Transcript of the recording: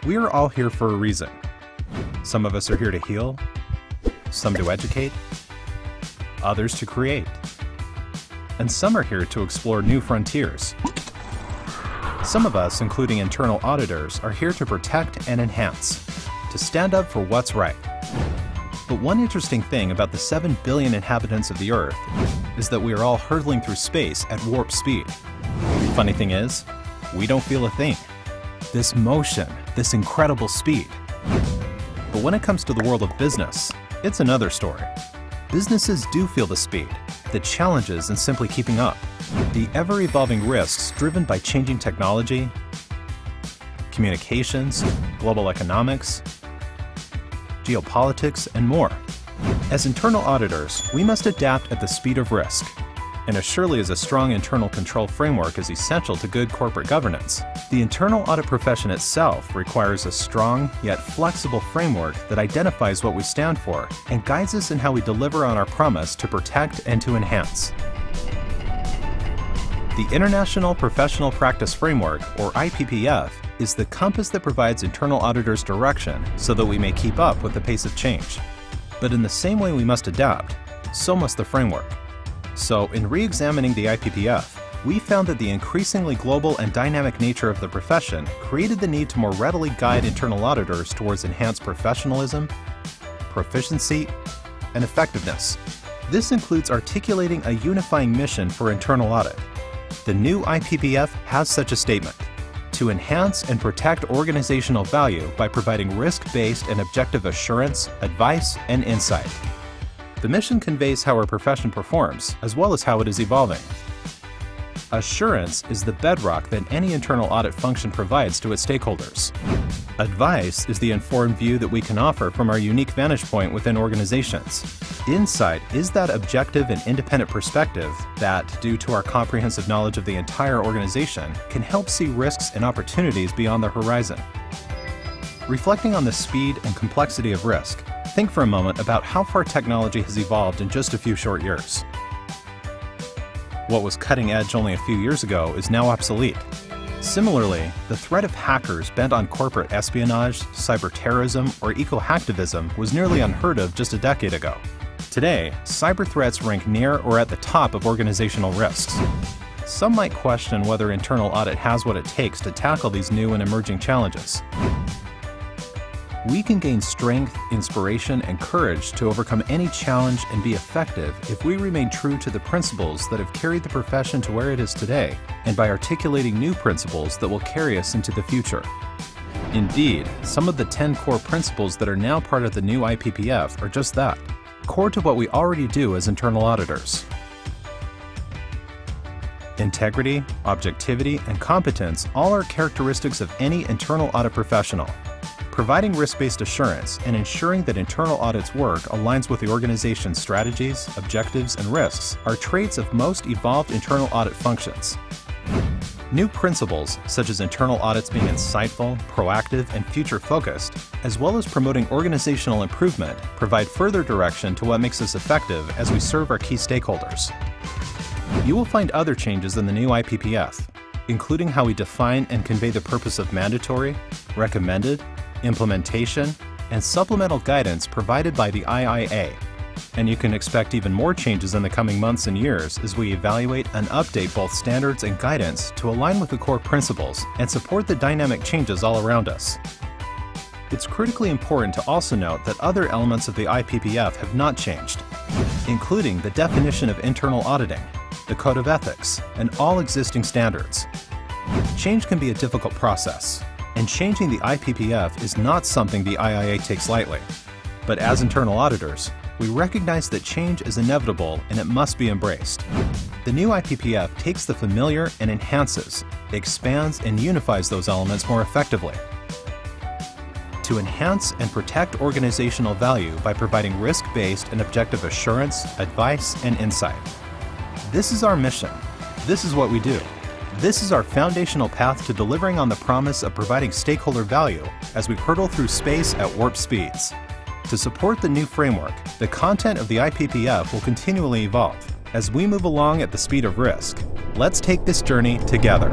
We are all here for a reason. Some of us are here to heal, some to educate, others to create, and some are here to explore new frontiers. Some of us, including internal auditors, are here to protect and enhance, to stand up for what's right. But one interesting thing about the 7 billion inhabitants of the Earth is that we are all hurtling through space at warp speed. Funny thing is, we don't feel a thing. This motion, this incredible speed. But when it comes to the world of business, it's another story. Businesses do feel the speed, the challenges in simply keeping up, the ever-evolving risks driven by changing technology, communications, global economics, geopolitics, and more. As internal auditors, we must adapt at the speed of risk. And as surely as a strong internal control framework is essential to good corporate governance, the internal audit profession itself requires a strong yet flexible framework that identifies what we stand for and guides us in how we deliver on our promise to protect and to enhance. The International Professional Practice Framework, or IPPF, is the compass that provides internal auditors direction so that we may keep up with the pace of change. But in the same way we must adapt, so must the framework. So, in re-examining the IPPF, we found that the increasingly global and dynamic nature of the profession created the need to more readily guide internal auditors towards enhanced professionalism, proficiency, and effectiveness. This includes articulating a unifying mission for internal audit. The new IPPF has such a statement: to enhance and protect organizational value by providing risk-based and objective assurance, advice, and insight. The mission conveys how our profession performs, as well as how it is evolving. Assurance is the bedrock that any internal audit function provides to its stakeholders. Advice is the informed view that we can offer from our unique vantage point within organizations. Insight is that objective and independent perspective that, due to our comprehensive knowledge of the entire organization, can help see risks and opportunities beyond the horizon. Reflecting on the speed and complexity of risk, think for a moment about how far technology has evolved in just a few short years. What was cutting edge only a few years ago is now obsolete. Similarly, the threat of hackers bent on corporate espionage, cyber-terrorism, or eco-hacktivism was nearly unheard of just a decade ago. Today, cyber threats rank near or at the top of organizational risks. Some might question whether internal audit has what it takes to tackle these new and emerging challenges. We can gain strength, inspiration, and courage to overcome any challenge and be effective if we remain true to the principles that have carried the profession to where it is today, and by articulating new principles that will carry us into the future. Indeed, some of the 10 core principles that are now part of the new IPPF are just that, core to what we already do as internal auditors. Integrity, objectivity, and competence all are characteristics of any internal audit professional. Providing risk-based assurance and ensuring that internal audit's work aligns with the organization's strategies, objectives, and risks are traits of most evolved internal audit functions. New principles, such as internal audits being insightful, proactive, and future-focused, as well as promoting organizational improvement, provide further direction to what makes us effective as we serve our key stakeholders. You will find other changes in the new IPPF, including how we define and convey the purpose of mandatory, recommended, implementation, and supplemental guidance provided by the IIA. And you can expect even more changes in the coming months and years as we evaluate and update both standards and guidance to align with the core principles and support the dynamic changes all around us. It's critically important to also note that other elements of the IPPF have not changed, including the definition of internal auditing, the code of ethics, and all existing standards. Change can be a difficult process, and changing the IPPF is not something the IIA takes lightly. But as internal auditors, we recognize that change is inevitable and it must be embraced. The new IPPF takes the familiar and enhances, expands, and unifies those elements more effectively. To enhance and protect organizational value by providing risk-based and objective assurance, advice, and insight. This is our mission. This is what we do. This is our foundational path to delivering on the promise of providing stakeholder value as we hurtle through space at warp speeds. To support the new framework, the content of the IPPF will continually evolve. As we move along at the speed of risk, let's take this journey together.